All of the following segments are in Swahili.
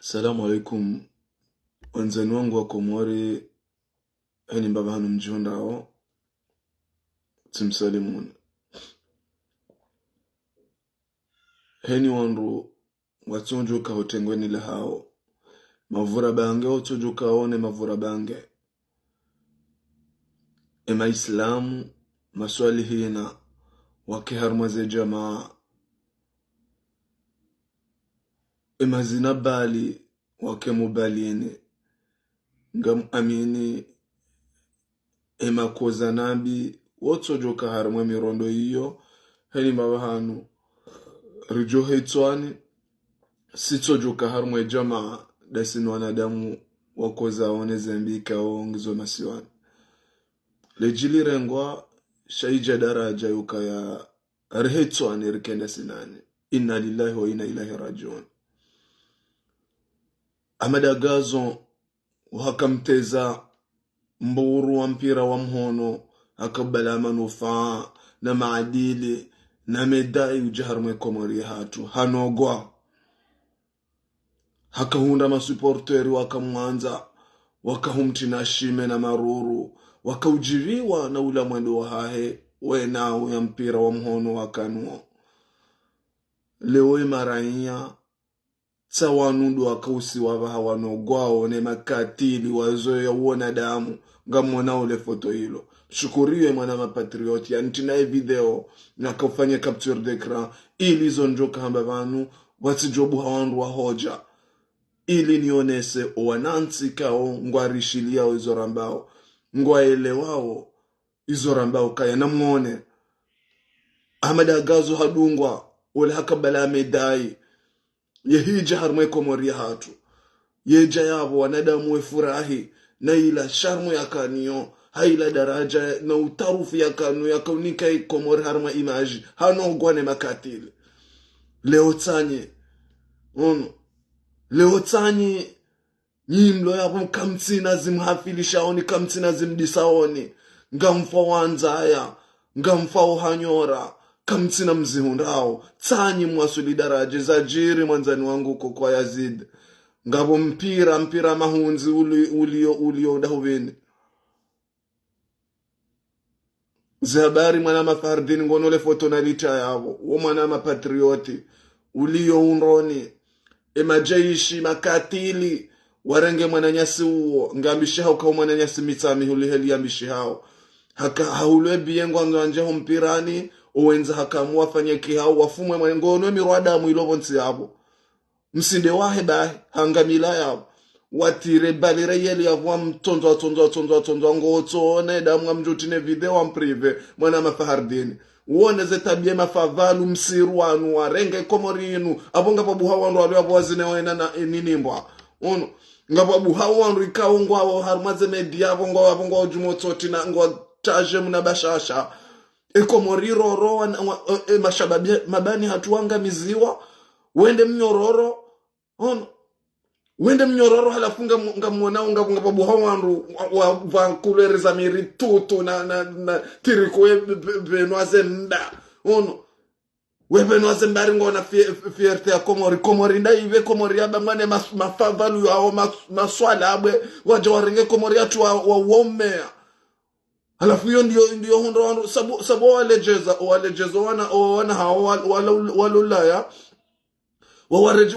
Salamu alaikum. Wenzani wangu wa Komori, heni mbaba hanu mjihondao, timsalimuni. Heni wandu, watunjuka hotengweni lahao. Mavura bange, watunjuka one mavura bange. Ema islamu, maswali hina, wakiharmaze jamaa. Ema zinabali, wakemubalini. Ngam amini, ema koza nabi, watunjuka harmwe mirondo iyo. Heni mbaba hanu. Rijo heitwani, sitojuka harmwe jamaa, dasinu wanadamu wakoza one zambika ongizo masiwani. Lejili rengwa, shaija daraja yuka ya riheitwani rikenda sinani. Inna lillahi wa inna ilahi rajiun. Amadagazo, wakamteza mburu wa mpira wa mhono, hakabala manufaa na maadili, na medai ujaharmwe Komori hatu. Hanogwa. Hakahunda masuporteri wakamwanza. Wakahumti na shime na maruru. Wakaujiriwa na ula mwendo wa hahe. Wenao ya mpira wa mhono wakanuo. Lewe marainya. Tawanudu wakausi wabaha wanogwao. Ne makatili wazoe ya uona damu. Ngamona ule foto hilo. Shukuriwe mwana mapatrioti ya nitinae video na kufanya capture d'ecran ili zonjoka hamba vanu wasijobu hawandu wa hoja ili nionese wanansi kao ngwarishilia izorambao ngwaelewao izorambao kaya na mwone Amadagazo hadungwa ule hakabala medai yehija harmwe Komori hatu yeja yabo wanadamu wefurahi na ila sharmu ya kanio haila daraja na utarufu ya kanu ya kaunika Komori harma imaji hano gwane makatili leo tani nyimlo yapo kamtsina zimhafilishaoni kamtsina zimdisaoni ngamfa wanzaya ngamfa uhanyora kamtsina mzihundao tsanyi mwasuli daraja zajiri mwanzani wangu kwa Yazid ngabo mpira mahunzi ulio dahuvini Zabari mwana mafardini ngonole foto na licha yabo. Uo mwana mapatrioti. Ulio unroni. Emajaishi makatili. Warenge mwana nyasi uo. Ngambishi hao kao mwana nyasi mitami huli heli yambishi hao. Haka haulwe biyengu anzo mpirani. Uwenza hakamua fanyeki hao. Wafumwe mwana ngonwe miruada muilovonsi yabo. Msinde wahe bahe. Hangamila yabo. Watire balire yeli yavwa mtonzo ngoto damu mjutine video mprive mwana mafahardini uone ze tabia mafavalu msiru wanu warenge Komorinu abonga pabu hawandu waliwapo wazine wena na ninimbwa ono ngapabu hawandu ikao ngwa harmaze media abonga ujumototi na ngwa taje mnabashasha Komoriro roa mashababi mabani hatuanga miziwa wende mnyororo ono wende mnyororo halafunga ngamwonao ngapabu hawandu vankulere za miritutu na tiriko benwaze nda ono benwaze mbari ngona fierte ya Komori nda ive Komori aba mwane mafavalu yao maswala abwe waje warenge Komori atu wa womea halafu hiyo ndio hundo sabo walejeza wana hao walulaya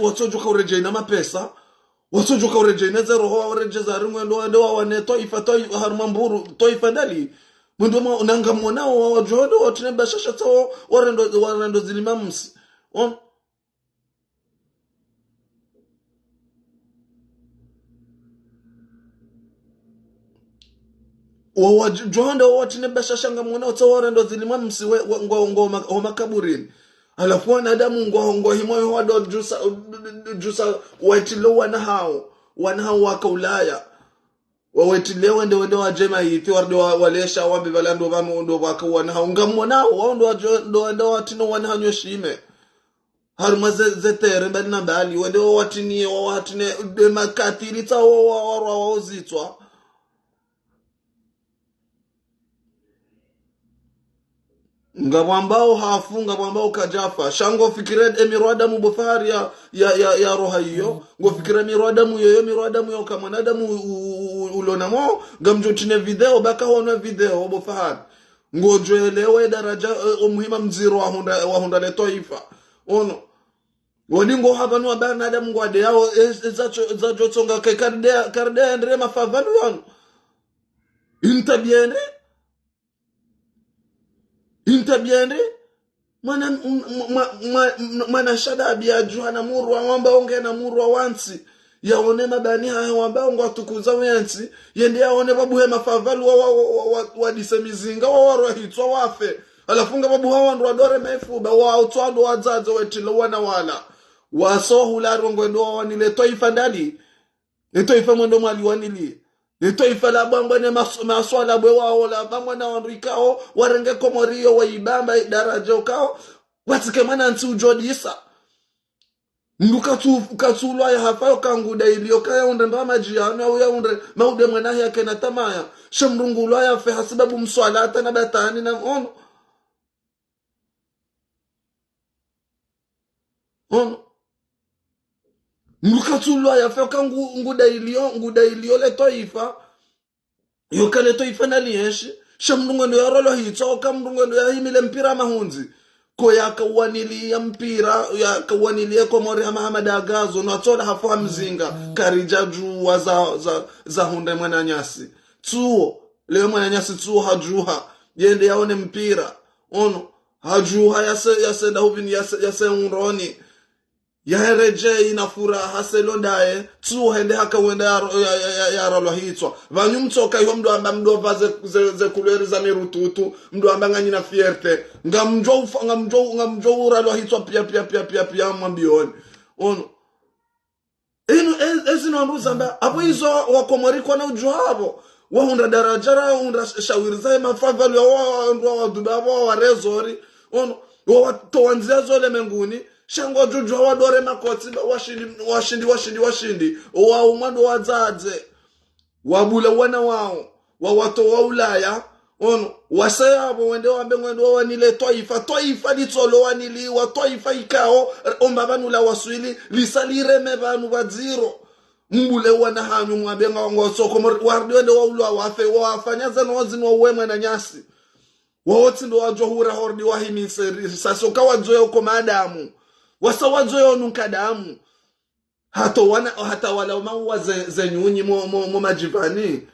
watojo kaureje na mapesa watojuka urejeza roho urejeza rimwendo ndo wane toifa harmamburu toifa dali mwendo unanga mwanao wajodo watinebashasha tao warendo zilimamsi wajodo watinebashasha ngamwanao tao warendo zilimamsi ngo makaburini alafu wanadamu ngo himoyo wado jusa waitilo wanahao wakaulaya wawetilewe wende wajema hithi wardo walesha wabi balando vanu ndo waka wanahao ngamwanao wando watino wanahanyo shime haruma zetere bali na bali wende watini watine makatili tao ngabwambao hafunga ngabwambao kajafa shango fikire emirwada mu bufari ya roha hiyo ngo fikire mirwada mu yo kama nadamu ulonamo gamjotine video baka hono video bufari ngo joelewe daraja umuhima mziro wa hunda le toifa ono woni ngo habanu wa nadamu ngo ade yao ezacho tsonga ke karde andre mafavalu yono intabiende mwana shadabi ya juhana murwa wamba onge na murwa wansi yaone mabani haya wamba onge watukuza wensi yende yaone babuhe mafavalu wa disemizinga wa hitwa wafe alafunga babu hawa ndo adore mefuba wa utwando wazazo wetilo wana wala wasohu la rongo ndo wanile toifa ndali toifa mwendo mwali wanili Nitoifa la bangwane maswala bwe wao la bangwana wanrikao warenge komorio wa ibamba daraja ukao watike mana nsi ujodisa nduka katulwa ya hafayo kanguda ilio kaya unde mbama jiano au ya unde maude mwanahi yake na tamaya shamrungulwa ya fe hasibabu mswala hata na batani na ono mukatulwa ya fe kangu nguda ilio le toifa yoka le toifa na liyeshi shamrungo ndo yarolo hitso kamrungo ndo yahimile mpira mahunzi ko yakawanili ya mpira yakawanili ya komori ya Mahamada Agazo no atola hafu mzinga karija juwa za hunde mwananyasi tuo leo mwananyasi tuo hajuha yende yaone mpira ono hajuha yasenda huvini yase unroni yahereje inafuraha selondae tu hende haka wenda ya ralo hitwa vanyu mtoka yo mdo amba mdo vaze ze kuleri za mirututu mdo amba ngani na fierte ngamjo ralo hitwa pia mwambioni ono ezino nduzamba abo izo wakomori kwa na ujuhabo wahunda darajara unda shawiriza mafavalu wa dubabo wa rezori ono watowanzia zole menguni shango jujwa wadore makoti washindi wa umando wadzadze wabula wana wao wato wa Ulaya ono wasayabo wende wambe ngendo wanile toifa ditsolo wanili wa toifa ikao ombabanula waswili lisalire mebanu badziro mbule wana hanyu mwabenga ngosoko wardi wende wa ulwa wafe wafanyaza nozi no wemwe na nyasi wawoti ndo wajohura hordi wahimiseri sasoka wajoyo ko madamu wasawazoyo nunkadamu hata wala mawa zenyunyi mo majivani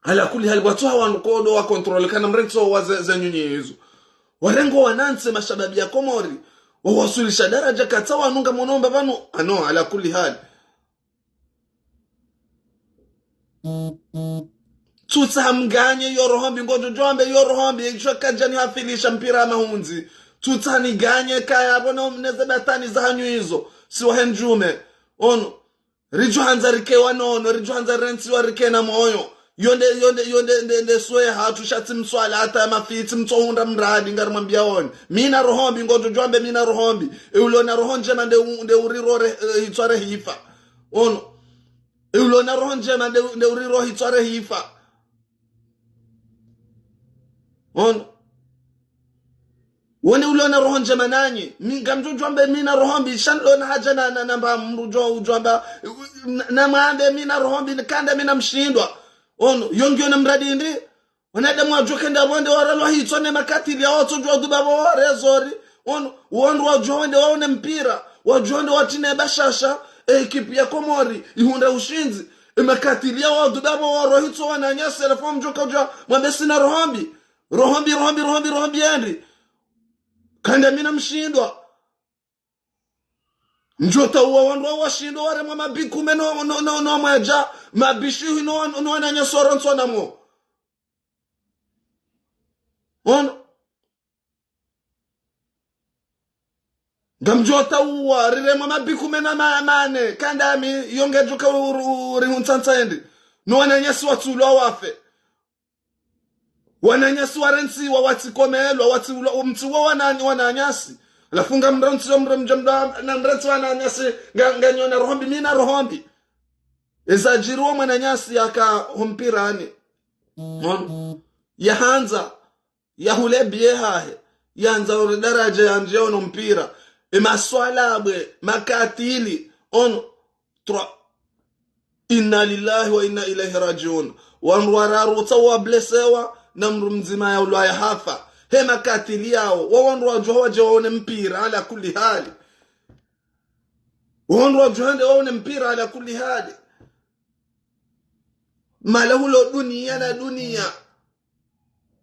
ala kuli hali watu hawa nukodo wa control kana mrenzo wa zenyunyi hizo warengo wananse mashababi ya Komori wawasulisha daraja katawa nunga monomba banu ala kuli hali tutsamganye yorohombi ngojo jombe yorohombi chokajani hafilisha mpira mahunzi tutani ganye kaya bona mneze batani za hanyu hizo si wahenjume ono rijuhanza rike wanono rijuhanza rensi warike na moyo yonde soye hatu shati mswala hata mafiti mtohunda mradi ngarimwambia oni mina rohombi ngojo jombe mina rohombi ulona rohonje mande urirore hitware hifa ono ulona rohonje mande uriro hitware hifa ono wone ulona rohonje mananyi ngamjojombe mina rohombi shanlona haja na namba mrujo ujomba na maande mina rohombi kanda mina mshindwa ono yongyo na mradi ndi onade mwajoke ndabonde waralo hitone makatili ya watu jwa dubabo warezori ono wondu wajonde waone mpira wajonde watine bashasha ekipi ya Komori ihunda ushinzi makatili ya watu dubabo warohito wananyasi telefon joka ujwa mwambesi na rohombi endi kanda mina mshindwa njota uwa wandu washindwa ware mwa mabikume no mwaja mabishu no wananya soronso na mo ono gamjota uwa rire mwa mabikume na mane kanda mi yonge joka uri huntsansa endi no wananya swatulwa wafe wananyasi warensi wawatikomelwa mtiwa wananyasi lafunga mronsi mjamda na mrensi wananyasi nganyona rohombi mina rohombi ezajiruwa mwananyasi yaka humpirani yahanza ya hule biye hahe yanza uri daraja ya nje ono mpira maswala abwe makatili ono inna lillahi wa inna ilaihi rajiun wanwararu tawa blesewa na mrumzima ya ulwa ya hafa he makatili yao wawanru wajua waje waone mpira ala kulli hali wawanru wajua waone mpira ala kulli hali mala hulo dunia na dunia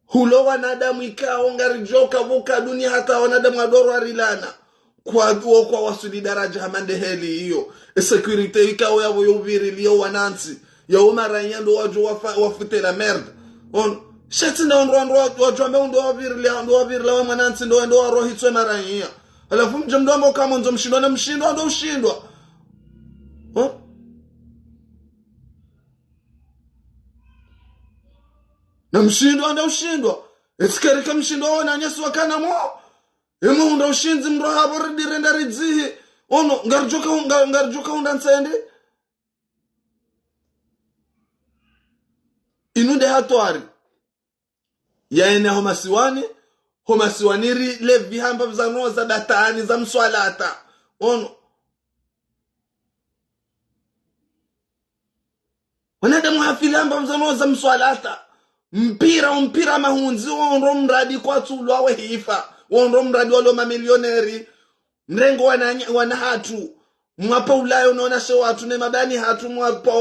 hulo wanadamu ikao ngarijoka vuka dunia hata wanadamu wadoro arilana kwa duo kwa wasuli daraja hamande heli hiyo security ikao ya yoviri liyo wanansi ya umaranyando waju wafute la merda on shati na onro waju ambe ndo waviri la wanansi ndo warohitwe maranya alafu mjamdomo kama nzo mshindwa na mshindwa ndo ushindwa na mshindwa ndo ushindwa esikari kama mshindwa wana nyesu wakana mo emu ndo ushinzi mroha boridi renda ridzihi ono ngarjuka undansende inude hatwari yaene homasiwaniri le vihamba vzano za datani za mswalata ono wanadamu hafilamba vzano za mswalata mpira mahunzi onro mradi kwa tulu awe hifa onro mradi walo mamilioneri mrengo wana hatu mwapa ulayo unaona she watu ne mabani hatu mwapa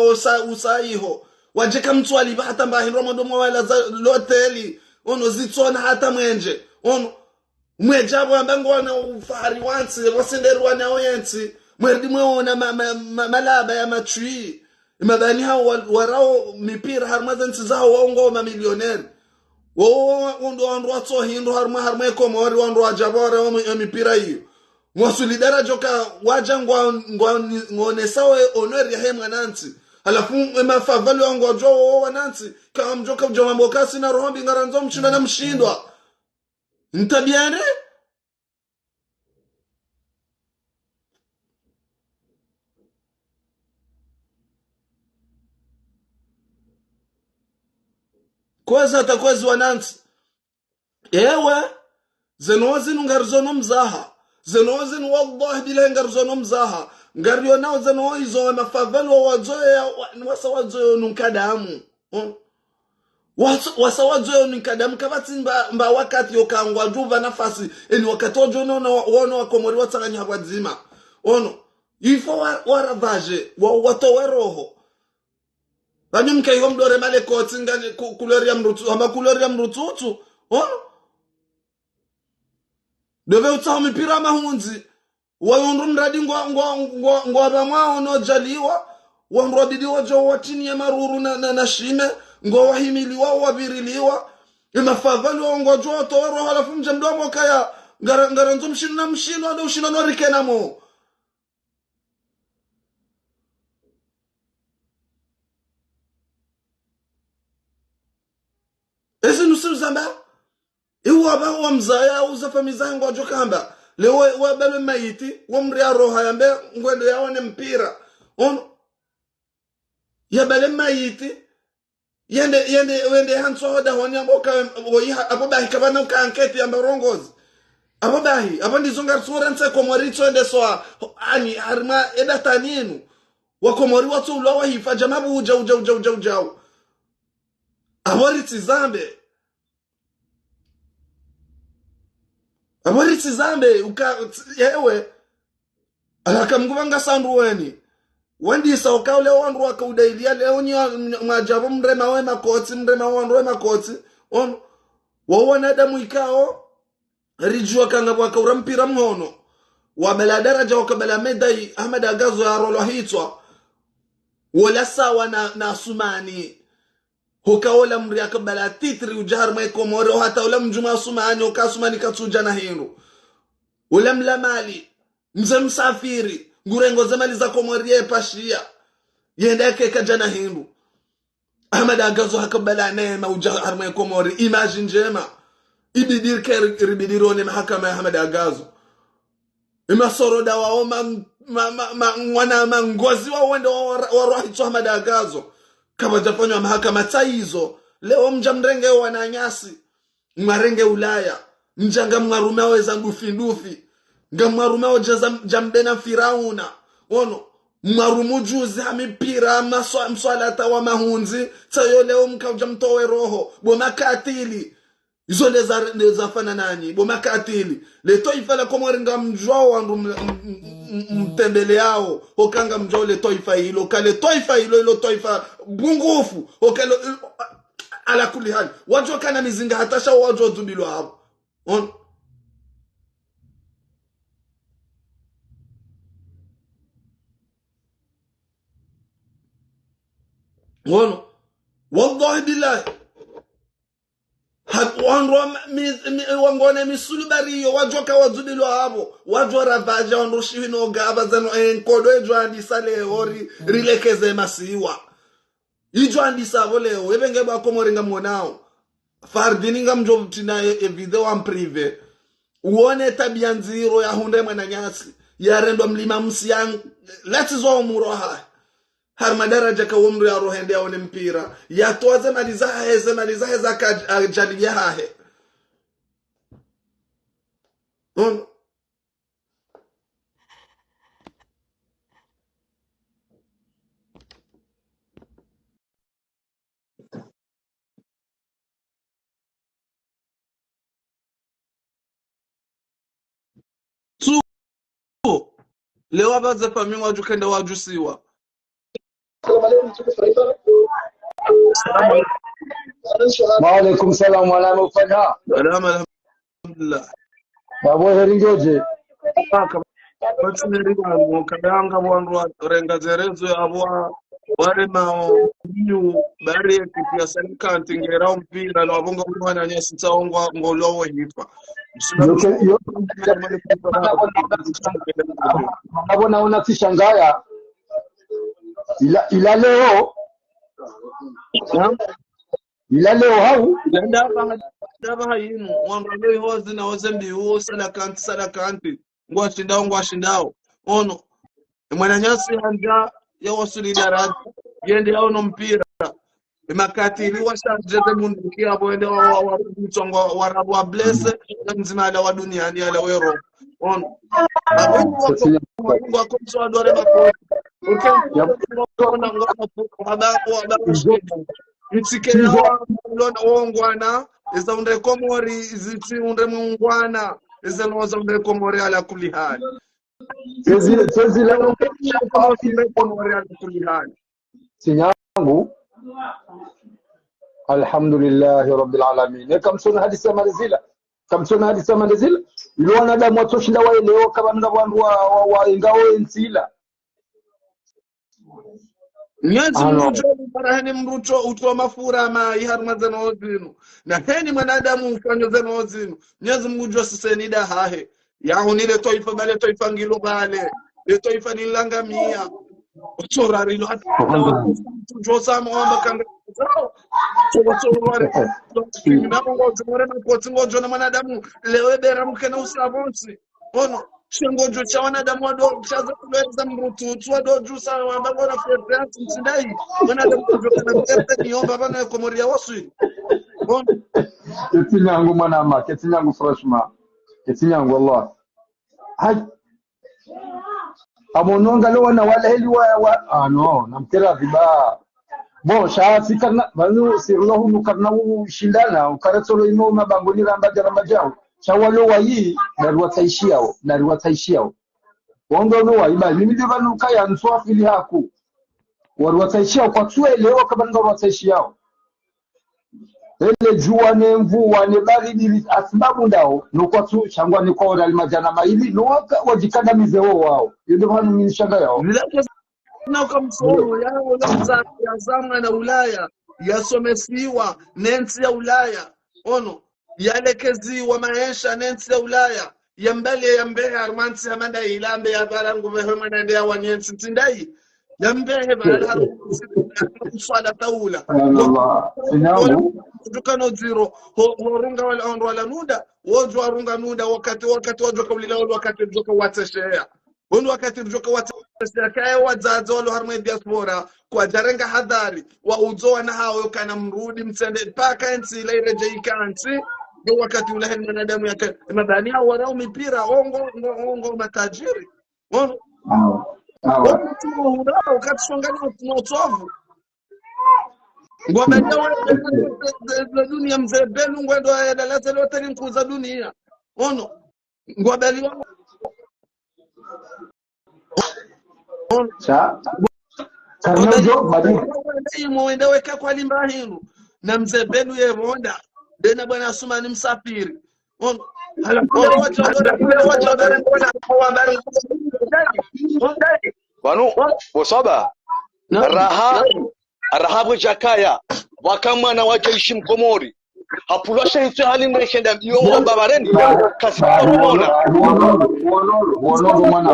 usaiho wajeka mtu aliba hata mbahi romodo mwala za loteli ono zitsona hata mwenje ono mwejabo ambango wana ufari wansi wasenderu wana oyensi mwerdi mweona malaba ya machui mabani hao warao mipira harmaza nsi zao waongo mamilioneri ndo watso hindu harma ekomori wando wajabora wa mipira hiyo mwasuli daraja ka wajangwa ngone sawe honor ya hemwa nansi alafu mafavali wangu wajo wanansi kama mjoka mjoma mbokasi na rohombi ngaranzo mshinda na mshindwa ntabiane kweza atakwezi wanansi ewe zenozi ngarzono mzaha zenozi wallahi bila ngarzono mzaha ngario nao zenoizo mafavelo wazoya wasa wazoyo nunkadamu wasa wazoyo nunkadamu kabati mba wakati yokangwa juva nafasi eni wakati wono wakomori watsanganya wadzima ono ifo waravaje watowe roho banyu mkayo mdore male koti ngani kuloria mrutu ama kuloria mrututu ono dove utsaho mipira mahunzi wayondu mradi ngwa bamwa no jaliwa wamrodidi wajo watini ya maruru na shime ngwa wahimiliwa wabiriliwa imafavali ngwa jo toro halafu mjamdomo kaya ngaranzo mshino ndo ushino no rikena mo ese nusuzamba iwaba wamzaya uzafamizango ajokamba lewe wabele mayiti wamri roha yambe ngwendo yaone mpira ono yabele mayiti yende hanso hoda honya boka woyiha ababahi kabana ka anketi yamba rongozi ababahi abandi zonga tsoranse komorito ende so ani harma edata ninu wakomori watu ulawa hifa jamabu ujau aboriti zambe yewe alakamguvanga sandu weni wendisa ukaule wandu wakaudailiya leo ni majabo mrema we makoti ono wawana damu ikao rijua kanga wakaura mpira mhono wabela daraja wakabela medai Ahmed Agazo ya rolo hitwa wala sawa na Sumani hukaola mri akabala titri ujahar maikomori hata ula mjuma Sumani ukasumani katuja na hindu ula mlamali mze msafiri ngurengo zemali za komori ye pashia yenda yake kajana hindu Ahmed Agazo hakabala neema ujahar maikomori imagine jema ibidir ribidirone mahakama ya Ahmed Agazo imasoro da wao wana mangozi wao wendo warohi Ahmed Agazo kama jafanywa mahakama taizo leo mja mrenge wananyasi mwarenge Ulaya mjanga mwarume weza ndufi nga mwarume wajeza jambena Firauna ono mwarumu juzi hamipira mswalata wa mahunzi tayo leo mkauja mtowe roho bomakatili izo leza fana nani bomakatili leto ifala komoringa mjwao wandu mtembele yao okanga mjwao leto ifa hilo kale toifa hilo ilo toifa bungufu okalo ala kuli hali wajwa kana mizinga hatasha wajwa zubilo hapo ono wallahi billahi wangone misulubariyo wajwa wazubilo hapo wajwa ravaja wandushino gaba zano enkodo ejwandisa leo rilekeze masiwa ijwandisa leo ebenge bakomoringa monao fardini ngamjo tina video en privé uone tabia nziro ya hunde Mwananyasi yarendwa mlima msiang latizo umuroha har madaraja ka umru ya rohende aone mpira yatoaze malizahe za kajalia hahe leo abaza famingo wajukenda wajusiwa Waalaikum salam mwanangu ufanya. Salama alhamdulillah. Babo heringoje. Batsineriga mu kadanga bwandu renga zerezo abwa wale mao nyu bari ya sankanti ngera mpira no abonga mwana nyasi tsaongwa ngolowo hitwa. Nabona unatishangaa. Ila leo hau ndaba yinu wangalo ihozi na ozembi uo salakanti ngwashindao ono Mwananyasi hanja ya wasulida radi yende yao no mpira makatili washaje mundu kiabo ende wa mtongo warabu wa blesse nzima ala wa duniani ala wero ono abongo wako mso adore bako ukona mtike yao lona wongwana izaunde komori iziti unde mungwana izanoza unde komori ala kuli hali sezi leo komori ala kuli hali sinyangu alhamdulillah rabbil alamin kamsona hadisa malizila ilo wanadamu watoshinda waelewa kabanga wandu wa ingao ensila Nyanzi mrucho paraheni mrucho utwa mafura ma iharuma zeno zinu na heni mwanadamu ufanyo zeno zinu nyanzi mrucho sisenida hahe yaunile toifa bale toifa ngilo bale le toifa nilanga mia utorari lo hata josa mwamba kanga utorari na mungo zimore mapoti ngojo na mwanadamu lewe bera mkena usabonsi ono shengojo cha wanadamu wado chaza kuweza mrutu tuwado jusa wambago na federati mtindai wanadamu kujokana kete niomba bana komoria wasui ketinyangu mwanama ketinyangu freshma ketinyangu Allah hai amononga lo wana wala heli wa no namkera viba bo shaasi kana banu sirlahu mukarna shindana ukaratolo imo mabangoni ramba jao chawalo wayi nariwataishiao wongo no wayi ba mimi ndivanu kaya nswa fili haku wariwataishiao kwa tuelewa kabanga wataishiao ele jua ne mvua ne baridi asbabu ndao no kwa tu changwa ni kwa orali majana maili no wajikanda mizeo wao ndivanu minishanga yao na ukamsoro yao lanza ya zama na Ulaya yasomesiwa nensi ya Ulaya ono yalekeziwa maisha nensi ya Ulaya yambele yambehe armansi hamanda ilambe ya barangu vehema ndia wanyensi tindai yambehe bala swala taula Allah inamu tukano zero horunga wala onro wala nuda wojo arunga nuda wakati wojo kaulila wakati joka watashea Undu wakati mjoka watashea kaya wazazo walo harma diaspora kwa jarenga hadhari wa uzoa na hao kana mrudi msende paka ensi leire jaikansi ndio wakati ule mwanadamu yake mabani hao wanao mipira ongo matajiri ono wakati songana utovu ngwabania wa dunia mzee benu ngwendo ayadalata lote nkuza dunia ono ngwabali wa cha karnojo badi muende weka kwa limba hinu na mzee benu ye ronda dena bwana Asumani msafiri ono hala wacha wanu bosaba rahabu jakaya wakamwana wajeishi mkomori hapulasha hicho hali mweshenda miongo babareni kasi korona wono mwana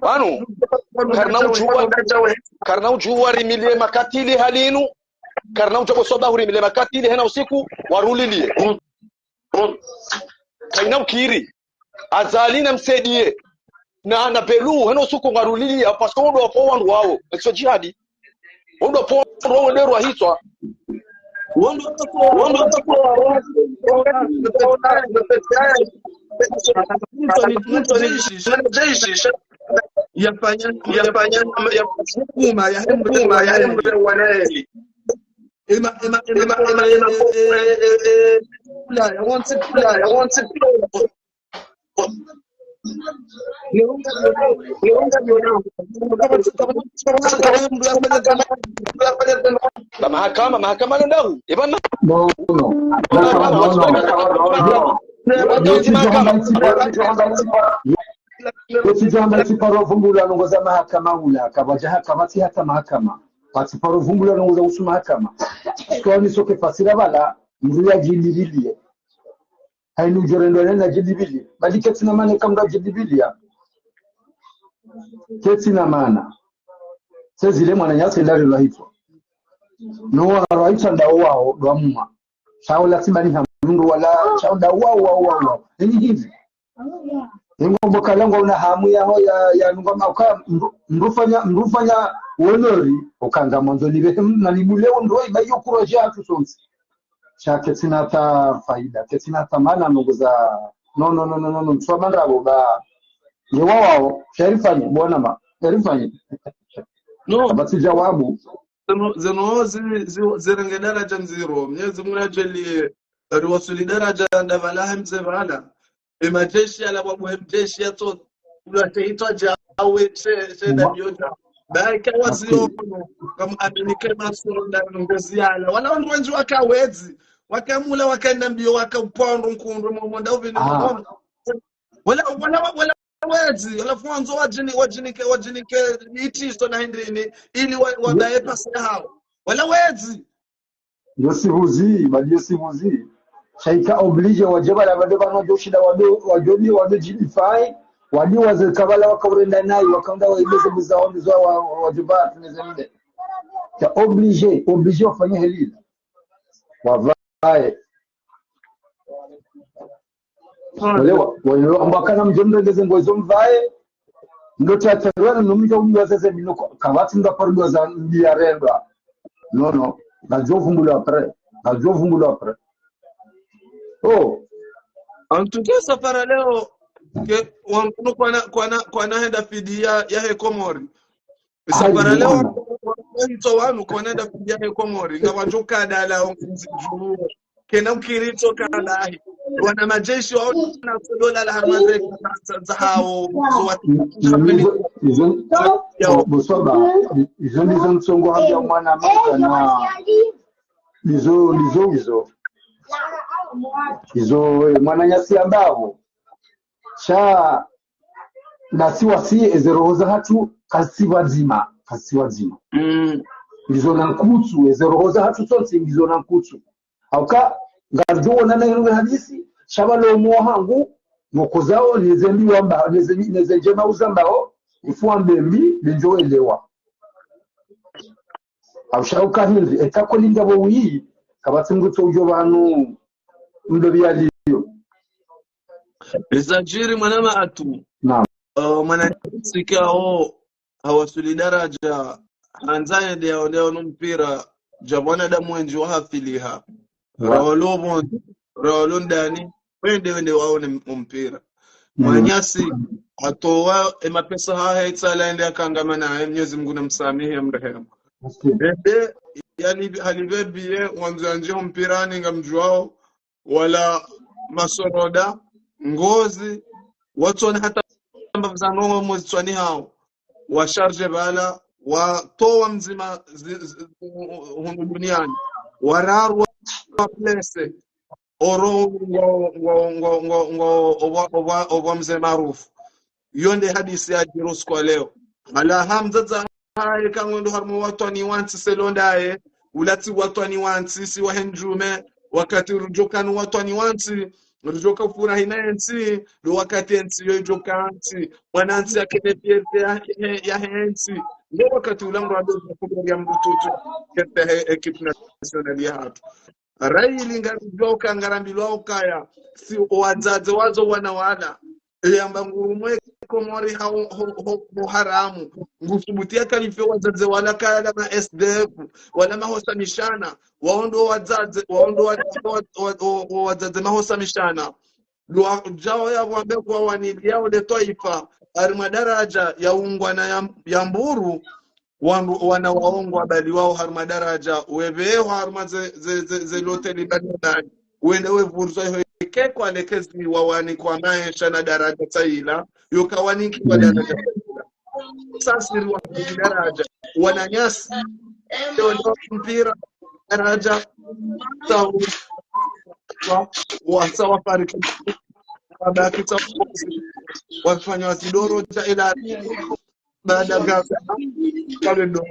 wanu karna ujuwa rimilie makatili halinu karna ujuwa soba hurimile makatili hena usiku warulilie kaina ukiri azalina msedie na pelu hena usiku warulilie apasondo wapo wandu wao ekso jihadi wandu wapo wandu derwa hitwa wandu yafanya hukuma ya wanaeli ima I want to mahakama ndau ibana Kijamba tiparo vumbula nongoza mahakama ula kabaja hakama ti hata mahakama patiparo vumbula nongoza usu mahakama kwani soke fasira bala mruya jilibilie hainu jorendo na jilibilie bali ketina maana kama jilibilia ketina maana sezile mwana nyase ndari lo hitwa no araita ndao wao dwamuma chao lazima ni hamundu wala chao ndao wao ni hivi ngombo kalango una hamu yaho ya ngoma uka ndufanya wonori ukanga mwanzo libe na libuleo ndo ibayo kuroja atu sonsi chake sina ta faida kesina tamana ngoza no mswamanda boba ni wao sharifanye bwana ma sharifanye no basi jawabu zeno zirenge daraja nziro mnyezi munajeli riwasuli daraja ndavalaha mzevana majeshi ala mjeshi yato unateitwa jawe seda bioja baika wazio kama aminike masoro na ngozi yala wala wanji wakawezi wakamula wakaenda mbio wakapondo nkundu mmonda uvini wala wezi wala fuanzo wajinike itisto na hindini ili wadae pasi hao wala wezi yosibuzi bali yosibuzi shaika oblige wajaba la bado bano joshida wado jilifai wadi wazikabala wakaurenda nayi wakaenda waibeze bizao wajaba tunezemde ta oblige wafanye hili wavae wale ambakana mjomregeze ngozo mvae ndo tatarwana nomita ubiwazeze binoko kabati ndaparwa za ndiarendwa no najovumbula apre oh antuke safara leo ke wangu kwa naenda fidia ya Hekomori safara leo nto wanu kwa naenda fidia ya Hekomori ngawajoka dala juu kena ukirito kana wana majeshi wao na dola la harmaze za hao bosoba izo ndizo nsongo habya mwana mwana izo mwana nyasi ambao cha nasiwasi ezeroza hatu kasiwazima izo nankutsu ezeroza hatu sonse izo nankutsu auka ngarjo na nero hadisi shabalo mohangu mokozao nizembi wamba nezenjema uzambao ifuambe mbi benjoelewa aushauka hindi etakolinga bo wi kabatsingu tsojo banu ndo byaliyo Isajiri mwanama atu Naam. mwanansikao hawasuli daraja hanzanye deo leo numpira jabwana damu wenji wa hafiliha rawalo ndani wende waone mpira mwanyasi atowa emapesa hahe itsalaende akangama naye Mwenyezi Mungu namsamehe amrehemu bebe yani halibebie wanzanje mpirani ngamjuao wala masoroda ngozi watu hata mbazanongo mwezi hao wa charge bala watoa mzima humu duniani wararu wa place oro ngo mzee maarufu yonde hadisi ya Jirus kwa leo ala hamza za haye kangwendo harmu watu ni wanti selondaye ulati watu ni wanti si wahenjume wakati rujokan watu ni wanti rujoka furahi na ensi do wakati ensi yo joka anti mwanansi akene pierte ya hensi ndio wakati ulango wa ya mbututu kete equipe nationale ya hatu raili ngarujoka ngarambilwa ukaya si wazaze wazo wanawala yamba ngurumwe komori ho haramu ngusubutia kalife wazaze wala kala ma SDF wala mahosa mishana waondo wazaze mahosa mishana jao ya wambe kwa waniliao de toifa armadaraja ya ungwana ya mburu wana waongwa bali wao harmadaraja weveo harma ze lote libani wende wevurzo ke kwa lekezi wawani kwa maisha na daraja taila yukawaniki kwa daraja sasa wa daraja wananyasi ndio mpira daraja sawa fariki babaki wafanya wasidoro cha ila baada gaza kale ndo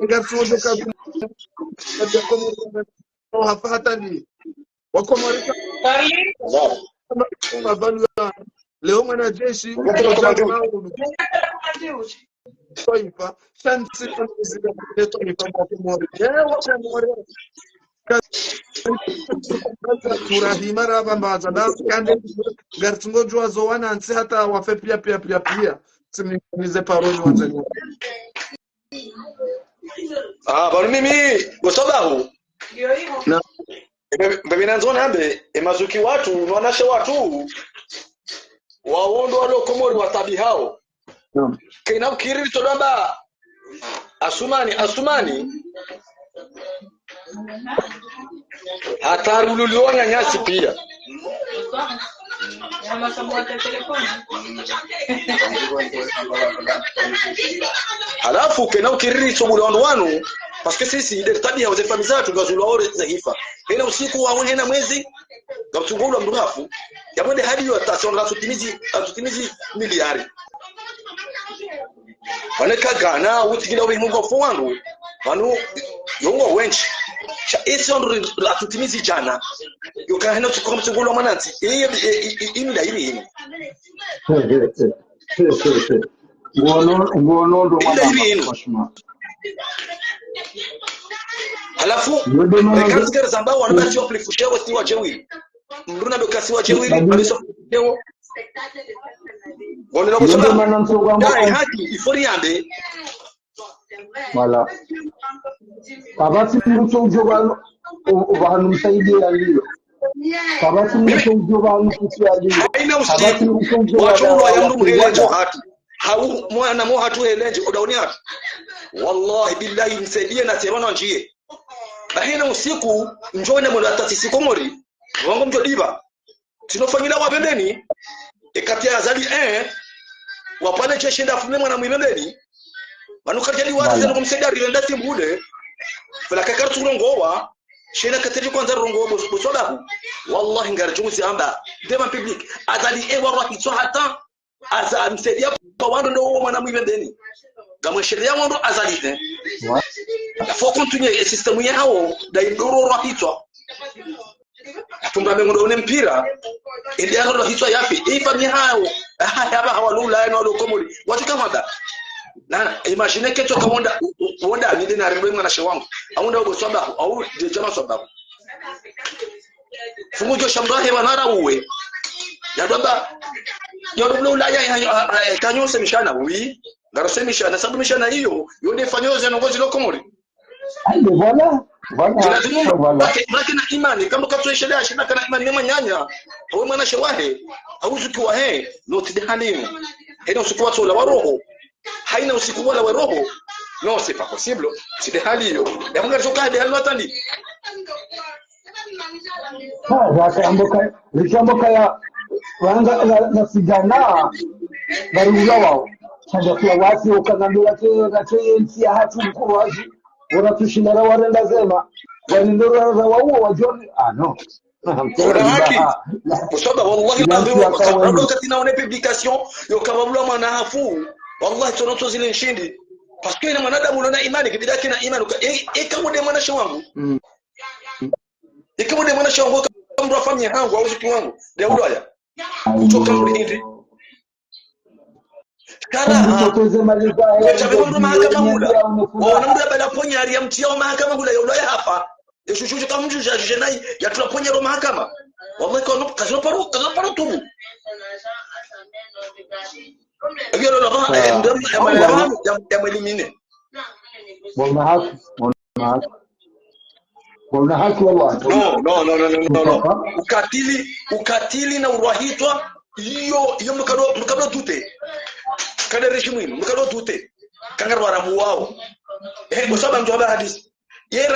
ngasojo kazi kwa hafatani wakomarika kama valua leo mwanajeshi taifa shansi taifa kwa Komori furahi mara bambaza na kande gartungo jwazo wana ansi hata wafe pia simnize paroni wanzani bali mimi gosabahu na bebe nanzona ambe emazuki watu wanashe watu waondo walo Komori watabi hao kina ukiri todamba asumani hatarululiona nyasi pia halafu kena ukiriri somuli wandu wanu paske sisi ile tabia ya famili zetu ngazulwa ore zahifa hena usiku wa hena mwezi ngabtungulwa mduhafu yabonde hadi yo tasonga tutimizi miliari waneka gana utikila we mungu fo wandu wanu yongo wenchi isi ondu la tutimizi jana yokahena tukomtungulwa mwananzi imila hili ngono ndo mashma halafu katika zambao wanabati waplifusheo si wajewi mruna dokasi wajewi alisofusheo ngono na kusema dai haki iforiande wala kabati mtu ujogano ubahanu msaidie alio kabati mtu ujogano kusiali haina usiku watu wa mtu helejo hatu hau mwana mo hatu helejo odaoni hatu wallahi billahi msaidie na semana njie bahina usiku njone mwana tatisisi Komori wango mjodiba tinofanyila wapendeni ekati ya azali wapale jeshi ndafume mwana mwibendeni manukajali watu zeno kumsaidia rilenda timbule fala kakartu rongowa shena kateri kwanza rongowa bosodabu wallahi ngarjumuzi amba dema public azali warwa hitso hata aza msaidia kwa wando ndo mwana mwibendeni gamwe sheria wando azali faut continuer system yao da indoro rwa hitso tumba mengo ndo mpira ndio ndo hitso yapi ifanye hao hapa hawalula eno ndo Komori watu kama da na imagine kecho kamonda wonda ni na rembo mwana shewangu aunda ugo sababu au je jama sababu fungujo shambahe wanara uwe ya baba yoro la ya kanyose mishana wi ngarose mishana sababu mishana hiyo yone fanyoze na ngozi lokomori Ande voilà baki na imani kama katueshelea shida kana imani mema nyanya au mwana shawahe au zukiwa he noti halimu haina usiku watu la roho haina usiku wala wa roho no c'est pas possible c'est de haliyo ya mungu alichokaa de halwa tandi Rikamboka ya wanga na sigana barula wao chanja kwa wasi ukanambia na TNC hatu mkuu wazi wanatushindana warenda zema wanindora wao wajoni no Kusaba wallahi ndio wakati naone publication yo kababula manahafu wallahi tunato zile nshindi parce que ina mwanadamu unaona imani kibidaki na imani kama de mwanasha wangu kama de mwanasha wangu kama ndo family yangu au zipi wangu ndio ulaya kutoka mlindi kara chabewa mahakama mula wana muda bala ponya ya mtio mahakama mula ya ulaya hapa yeshushu kama mtu jenai ya tunaponya ro mahakama wallahi kwa kazo paro tubu agero la ba ya mwelimine Bona haki wallahi no ukatili na urahitwa hiyo mkado tute kada reshimu mkado tute kangarwara muwao kwa sababu mtu haba hadisi ye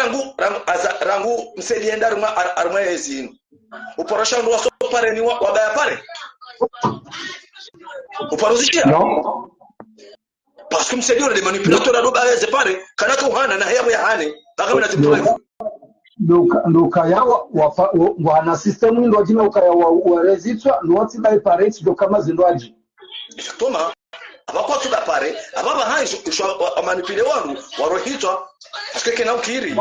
rangu mselienda arma yezini uporosha ndo waso pare ni wabaya pare uporozishia no parce que mseliona de manipulateur ado baeze pare kanaka uhana na hebu ya hane kama na timtoa nduka yawa wana system ndo jina ukaya wa resitwa ndo wati by parents ndo kama zindwaji toma abako tuba pare ababa hanjo manipule wangu warohitwa parce que kana ukiri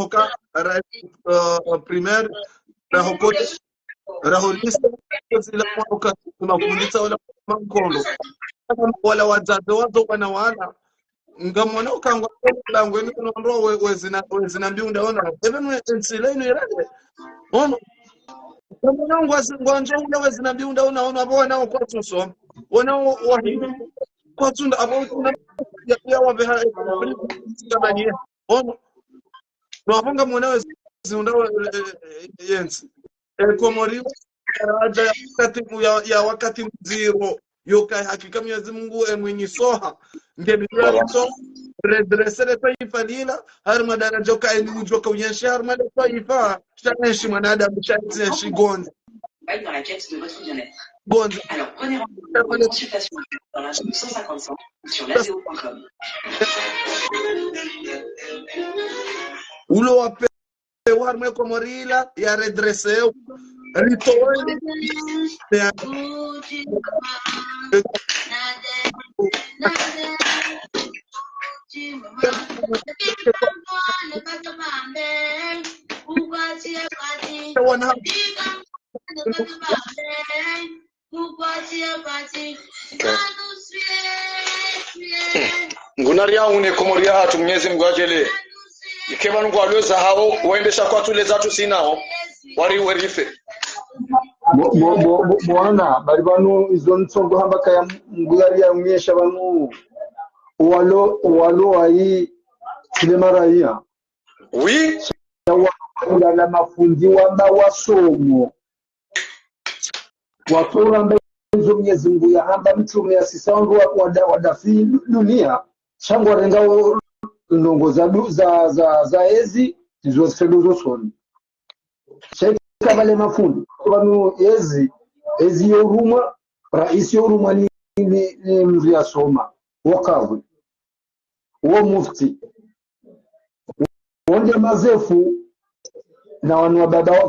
kama primaire raholista zila mwaka tunafundisha wala mkondo wala wazazi wazo wana ngamona ukangwa langu ni kunondo wezina mbiunda ona even ensileno irade ono kama ngwanje ule wezina mbiunda ona bona kwa tuso ona wahidi kwa tunda abo kuna ya wabeha kama ono Nwabonga mwana zunda yensi Komori wakati mziro yoka hakika Mwenyezi Mungu mwenye soha ngebira so redressere taifa lila har madaraja joka elimu kaonyesha har mada taifa tutaneshi mwanadamu tutaneshi gonza dans la quête de votre bien-être. gonza Alors prenez rendez-vous pour une consultation dans la 155 sur laseo.com. ulo wape warme Komorila ya redresseo ritoe ngunari yangu ne Komori hatu Mwenyezi Mungu ajele ikeba nungu alweza hao waendesha kwa tule zatu sinao wari werife bwana bari banu izo nsongo hambaka ya ngulari ya myesha banu walo ayi silemara ya oui na mafundi wamba wasomo watora mbezo Mwenyezi Mungu ya hamba mtume ya sisangu wadafi dunia changu warenga ndongo za ezi zizo feluzo soni sheka bale mafundi banu ezi yoruma rais yoruma ni mvya soma wakavu wo mufti wonde mazefu na wanu wa baba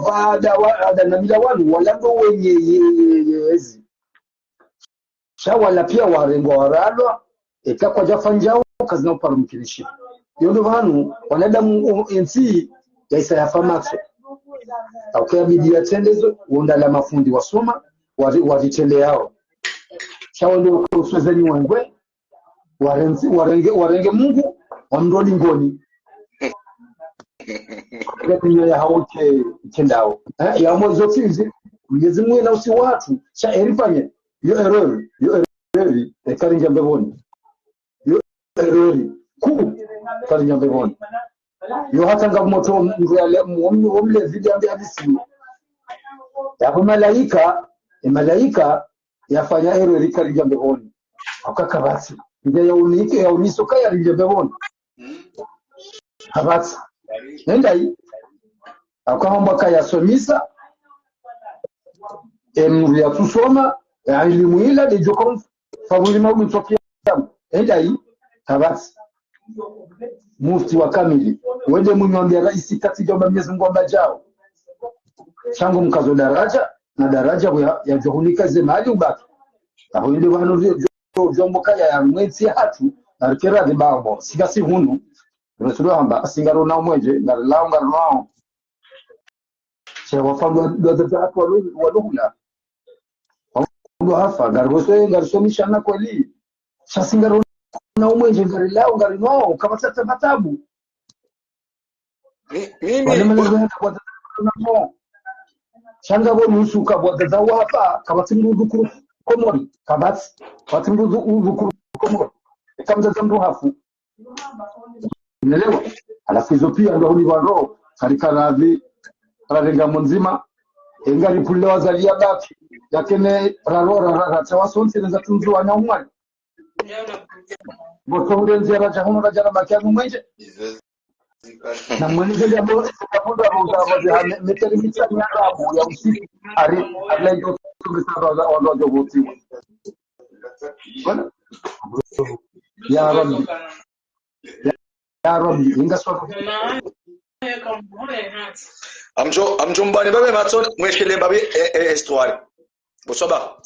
wada na mila wanu walango wenye ezi shawala pia warengo waralwa etakwa jafanjao kazina upara mkilishi yondo vanu wanadamu ensi ya isa ya famaxo okay bidi ya tendezo uonda la mafundi wasoma watitende yao shawo ndio kuswezeni wengwe warenge Mungu wamrodi ngoni kwa ya hauke tendao ya mwanzo fizi Mwenyezi Mungu na usi watu cha erifanye yo errori ekarinja mbevoni yo errori ku karinja mbevoni yo hata ngam moto ngale muomle zidi ambi hadisi ya malaika yafanya errori karinja mbevoni akakabasi ndio yaunike yaunisoka ya rinja mbevoni habati nenda hii akaomba kayasomisa emru ya kusoma elimu ila de jokon famuli mabu tokea nenda hii habati mufti wa kamili wende munyambia rais katika Mwenyezi Mungu ambajao changu mkazo daraja na daraja ya johunika zemali ubaki aho ndi bano jombo kaya ya mwezi hatu arkera de babo sigasi hunu Rasulullah asingaro na mweje ngalao ngalao che wafalwa doza hatu waluhula ndo hafa garsomisha na kweli shasingaro na mweje ngalao ngalao kama sasa matabu mimi shanga bo nusu kabwa za wapa kabatindu dukuru komori kabati batindu dukuru komori kama zamdu hafu unaelewa alafu hizo pia ndio ni waro katika radhi rarenga mzima engari pulle wazalia baki yakene rarora tawasonse za tunzu wanaumwa botonde nzira jahono rajana baki mwenje na mwenye ndio hapo hapo meteri mitani hapo ya usiku ali ndio tumesaba wao wote bwana ya rabbi inga soko amjo mbani babe matson mweshele babe histoire bosoba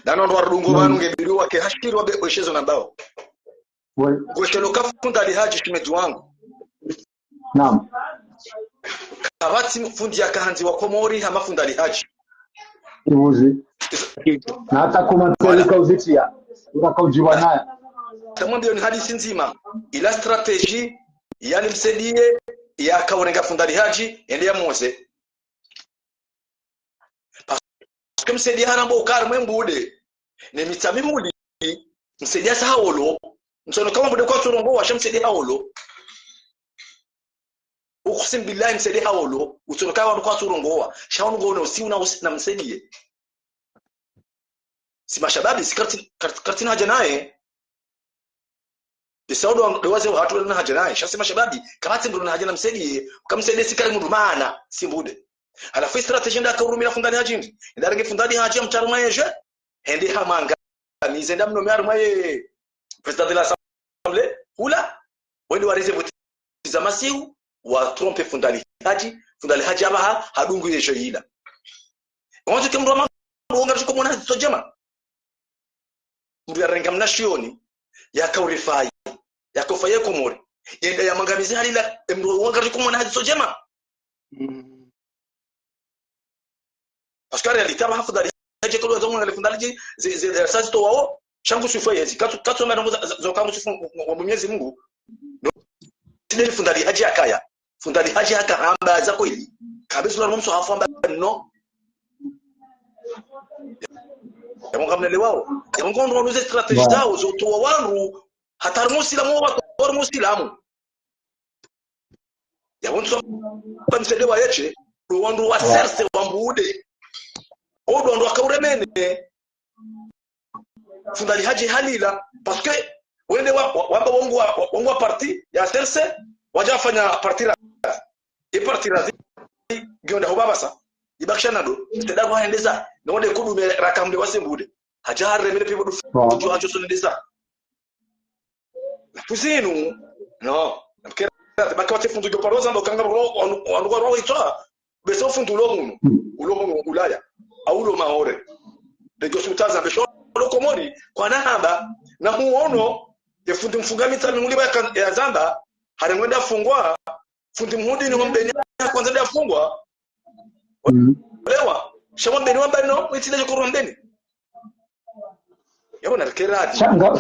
dano ndo warungu banu ngebiriwa ke hashirwa be oshezo na bao goshelo kafunda lihaji shimeji wangu naam kabati fundi yakahanzi wa Komori hamafunda lihaji ibuzi na hata kuma peleka uzitia ukaujiwa naye tamwambia ni hadithi nzima ila strategy yani msedie ya kaurenga funda lihaji ende ya Mose paske msedie hana mbokar mwembude ne mitami muli msedie sa hawolo msono kama bude kwa turongo wa shamsedie hawolo uqsim billahi msedie hawolo utoka wa kwa turongo wa shaunu gone usiuna na msedie si mashababi sikartina haja naye bisaudo dowaze watu na haja naye shasema shababi kamati ndo na haja na msedie kamsedie sikari mundu maana simbude alafu strategy nda kaurumira fundani haji ndarenge fundani haji mtaruma yeje hende hamanga mizenda mno mara mwaye president de l'assemblée hula wende wareze botiza masiu wa trompe fundani haji abaha hadungu yeje yila mwanzo kemro mama bonga tukomona tojema mbi arenga mnashioni yakaurifai yakofaye Komori yenda ya mangamizi halila mro wanga tukomona tojema askari alitaba hafudali haje kwa zongo alifundali ze sasa to wao shangu sifaye katu mara zo kama sifu wa Mwenyezi Mungu ndio fundali haje akaya fundali haje akahamba zako ili kabisa na mso hafamba no Mungu mnelewao Mungu ndo nuze strategy zao zoto wanu hata muslimu wa muslimu ya wonso pamselewa yeche wandu wa serse wambude odo ndo akauremene fundali haji halila parce que wende wamba wangu wa parti ya serse wajafanya partira e partira gionda hobabasa ibakishana do tedabo haendeza nonde kudume rakamde wasembude hajare mele pibo do hacho sonendeza fuzinu no porque bakati fundu do paroza ndo kanga ro itoa beso fundu lo muno ulaya aulo mahore de josutaza besho Komori kwa nahaba na muono yefundi mfungami tani muliba ya zamba harengwenda fungwa fundi muhudi ni ngombeni kwanza ndio fungwa lewa shama mbeni wa bano witile ko mbeni yabo nakeradi sanga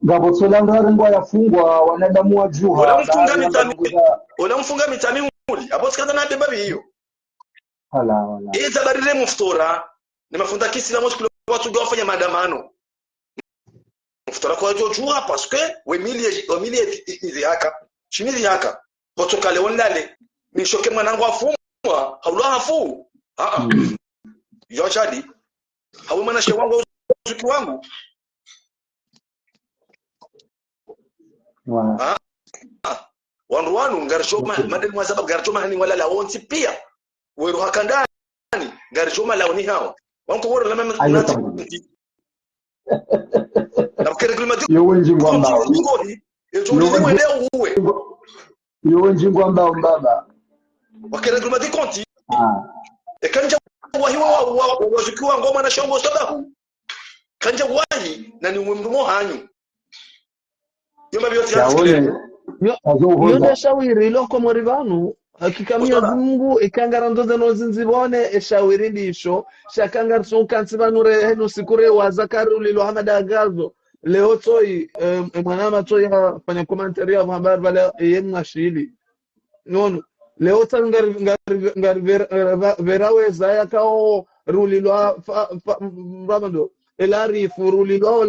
ngabo tsolanga rengwa yafungwa wanadamu wa juha ola mfunga mitami muli abo sikaza na beba biyo wala iza barire muftora ni mafunda kisi la mosi kwa watu wafanya maandamano muftora kwa juha parce que we milie izihaka chimizi haka botoka leonlale nishoke mwanangu afungwa haula hafu yo jadi hawe mwana shehe wangu uzuki wangu wanruanu ngarishoma madeni mwa sababu garishoma hani wala la onsi pia weru hakandani garishoma la oni hao wangu woro la mama na kile klimatiki yo wenji ngwamba yo wenji ngwamba baba wakere klimatiki konti kanja wahiwa wazukiwa ngoma na shongo sababu kanja wahi na ni mdumo hanyu yoma biote yo shawiri loko morivanu akikamia Mungu ikangara ndoze nozinzibone eshawiri ndisho shakangara sonkansi banure henu sikure wa zakaru lilo hamada gazo leo toi mwanama toi fanya commentary ya habari bale yenna shili nono leo tangar verawe zaya kao rulilo ramado elari furulilo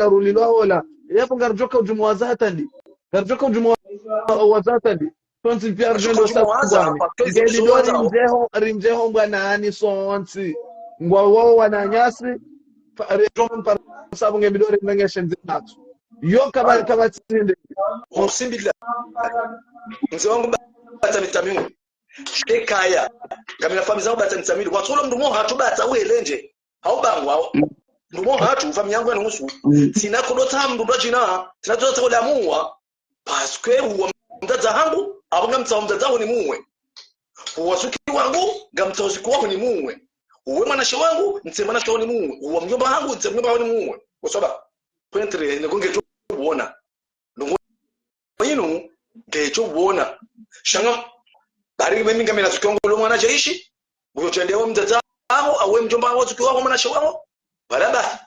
wala yapo ngarjoka ujumwaza hatandi ngarjoka ujumwaza hatandi sonsi pia rjendo sabani ngeli dori rimjeho bwana ani sonsi ngwa wao wananyasi rejomo par sabu ngebidori ngengeshe nzatu yo kaba tsinde osimbila mzee wangu bata mitamimu shekaya kamina family zangu bata mitamimu kwa tsolo mdumo hatu bata welenje haubangwa mdumo hatu family yangu ya nusu sina kodota mdumo jina sina tota kodamua parce que huwa mtaza hangu abanga mtaza wangu ni muwe uwasuki wangu ngamtauziku wangu ni muwe uwe mwanashe wangu mtsemana shoni muwe uwa mjomba wangu mtsemba wangu ni muwe kwa sababu pointre ne gonge kuona ndongo yinu ngecho kuona shanga bari mimi ngamela tukongo lo mwana jaishi uyo tendeo mtata wangu awe mjomba wangu tukiwa kwa mwanashe wangu baraba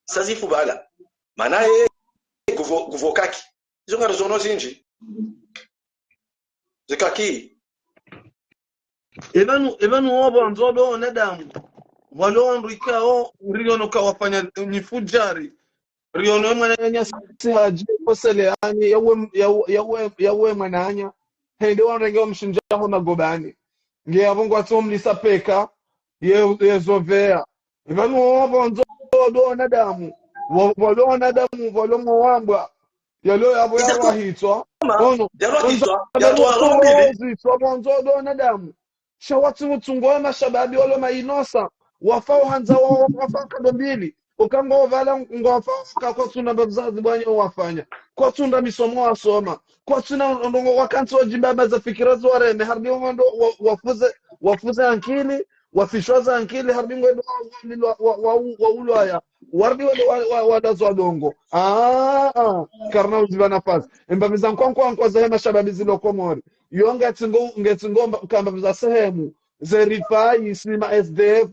sazifu bala manaye guvokaki hizo ngaro zono zinji zikaki Evanu wabo nzodo nadamu walio rikao riono kawafanya nifujari riono mwananya sihaji posele ani yawe mwananya hende wanrenga mshinjaho magobani nge abongo atomlisa peka yezovea evanu wabo nzodo nadamu walio mwambwa yalo yabo yarahitwa ono yarahitwa nadamu shawatu mutungwa mashababi wala mainosa wafao hanza wao wafaka dombili ukango vala ngwafaka kwa tuna bazazi bwanya wafanya kwa tunda misomo wasoma kwa tuna ndongo wakanto jimbaba za fikira zore me harbi ngondo wafuze ankili wafishwaza ankili harbi ngondo wa ulaya warbi wala zwadongo karna uziba nafasi mbamiza nkwankwa za hema shababi zilokomori yonga ngetingomba kamba za sehemu zerifai sima SDF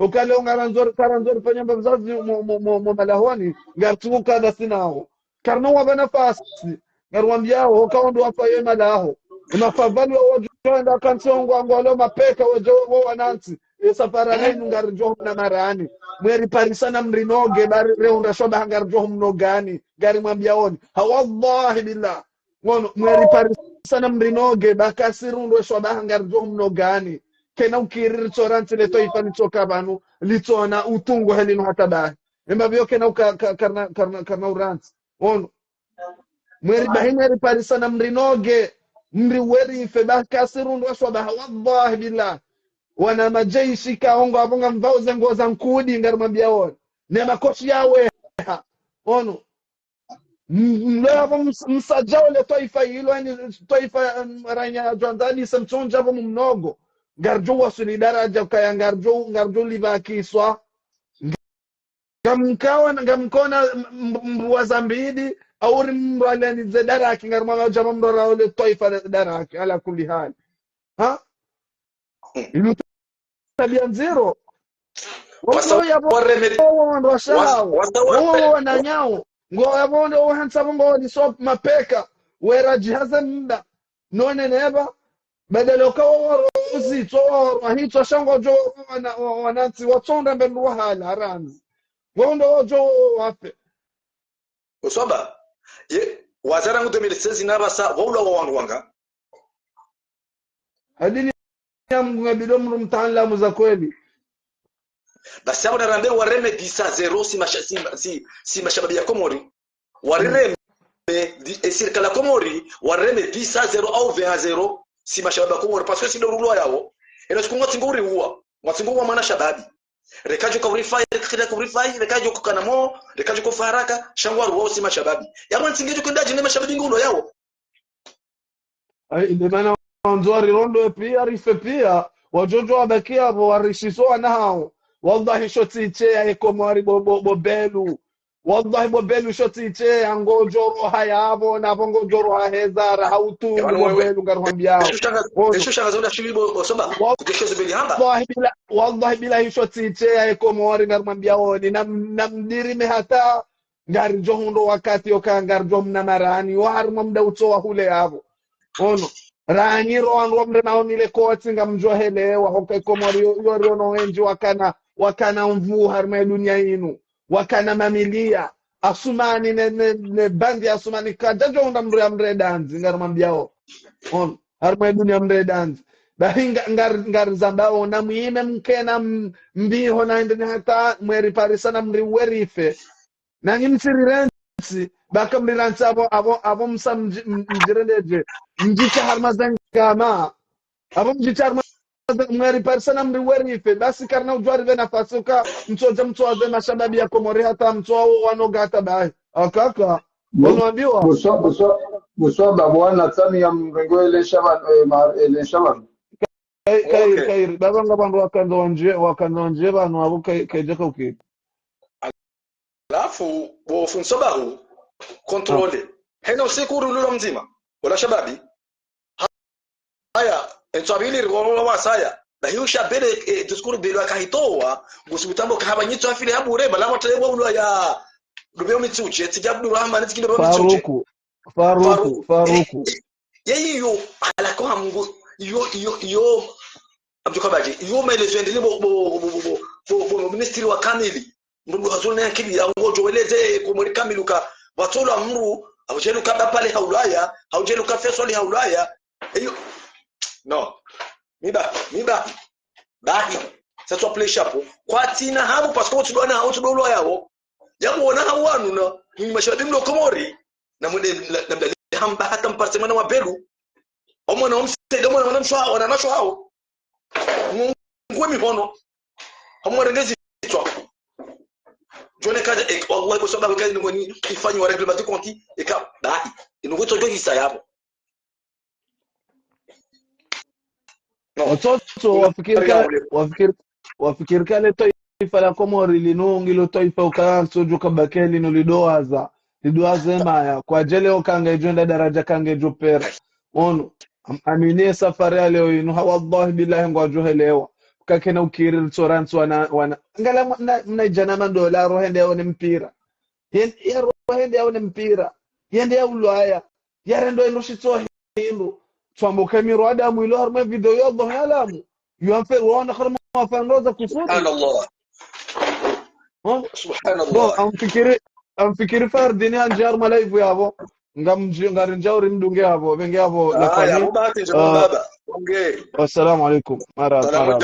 ukale ungaranzor karanzor fanya mbazazi mo malahoni ngartuka dasinao karna waba nafasi ngarwambiao kaondo afaye malaho mafavali wajoenda kansongo ngwalo mapeka wajo wanansi safara lenu ngarjo na marani mweri parisana mrinoge bari reunda shoba ngarjo mnogani gari mwambiaoni wallahi billah ngono mweri parisana mrinoge bakasirundo shoba ngarjo mnogani kena ukiri restaurant le toifa nitoka banu litona utungo helino hatabahi mbabyo kena karna urant ono mweri bahimeri parisana mrinoge mriweri febakasirundo shoba wallahi billah wana majeshi kaongo abonga mvauze ngoza nkudi ngarumambia wona ne makoshi yawe ono mlava msajao le taifa hilo yani taifa ranya jandani samchonja hapo mnogo garjo wasuli daraja kaya garjo libakiswa ngamkawa ngamkona mbwa zambidi au mralani zadaraki ngarma jama mrala ole taifa zadaraki ala kulli hal ha ilu tabia nzero wao yabo wandoshao wao wananyao ngo yabo ndo hansa ngo ni sop mapeka wera jihaza mda none neba badala kwa rozi to hito shango jo wanansi watonda mbendu hala haranzi wao ndo jo wape usoba ye wazara ngo 2016 nabasa waulo wangu wanga adini ya mngabido mrumtala muza kweli basi hapo narambe wareme 10-0 si mashababi ya Komori wareme serikali ya Komori wareme 10-0 au 20-0 si mashababi ya Komori parce que si dorulo yao ina siku ngoti huwa ngoti mwana shababi rekajo ka urifai rekajo ko kanamo rekajo ko faraka shangwaru wao si mashababi yamwe nsingejo kundaje ne mashababi ngulo yao ai ndio maana wanzwari rondo pia rife pia wajojo wabakia hapo warishisoa nao wallahi shoti ya Komori bobelu wallahi bobelu shoti angojoro hayabo na bongojoro hezara hautu bobelu ngarwambia esho shanga zonda shibibo soba kukesho beli hamba wallahi bila shoti ya Komori ngarwambia oni namdirime hata ngarjo hundo wakati okangarjo mnamarani warma mda utoa hule hapo ono rani roan mda naonile koti ngamjohelewa hoka Komori yoriono wenji wakana mvu harma dunia inu wakana mamilia asumani ne bandi asumani kajajo unda mre danzi ngarmambiao on harma dunia mre danzi bahinga ngar zambao na muime mkena mbiho na ndani hata mweri parisana mri werife na ngimsirirensi baka mriransi abo msam mjirendeje mjicha harma zangama abo mjicha harma mweri persona mriwerife basi karna ujwari vena fasuka mtoaze mashababi ya Komori hata mtoa wanogata bae akaka wanaambiwa buswa bwana tani ya mrengo ile shaban kairi baba ngabandu wakanzonje banu abo kejeka uki alafu bofunsobahu controle hena usiku rulo mzima wala shababi haya entsabili rwolo wasaya bahusha bele diskuru belo akahitoa gusubutambo kabanyitso afile habure balama telebo ulo ya rubeo mitsuche tijabdu rahman tikinde rubeo mitsuche faruku yeyo ala kwa mungu yo abdukabaji yo maelezo endele bo ministry wa kamili mungu hazuna akili ya ngojo weleze Komori kamiluka watola mru aujeluka pale haulaya aujeluka fesoli haulaya eyo no miba bahi sasa play chapeau kwa tina hapo parce que tu dois tudolo yao yabona hawanu na ni mashababi mlo Komori na mwende na mdali hamba hata mpartemana wa Belu omwana omsede omwana wanamshwa wananashwa hao ngwe mihono omwana ngezi twa jone kaja wallahi kwa sababu kazi ngoni ifanywa reglement konti eka bahi ingoto jo hisa yabo watoto wafikiri kale taifa la Komori linungilo taifa ukanso joka bakeli no lidoaza maya kwa jele okanga ijonda daraja kanga jopera ono aminie safari ya leo inu wallahi billahi ngwajohelewa kakena ukiri restaurants wana ngala mnaijana mandola rohende yao mpira ya rohende yao mpira yende ya ulaya yarendo inoshitoa hindu twamboka mirwada mwilo harma video yodho halamu yuanfe wana kharma fanroza kufuti subhanallah amfikiri fardini anjar malaivu yabo ngarinjauri mdunge yabo benge yabo ya baba tinjo baba ongee assalamu alaikum marhaba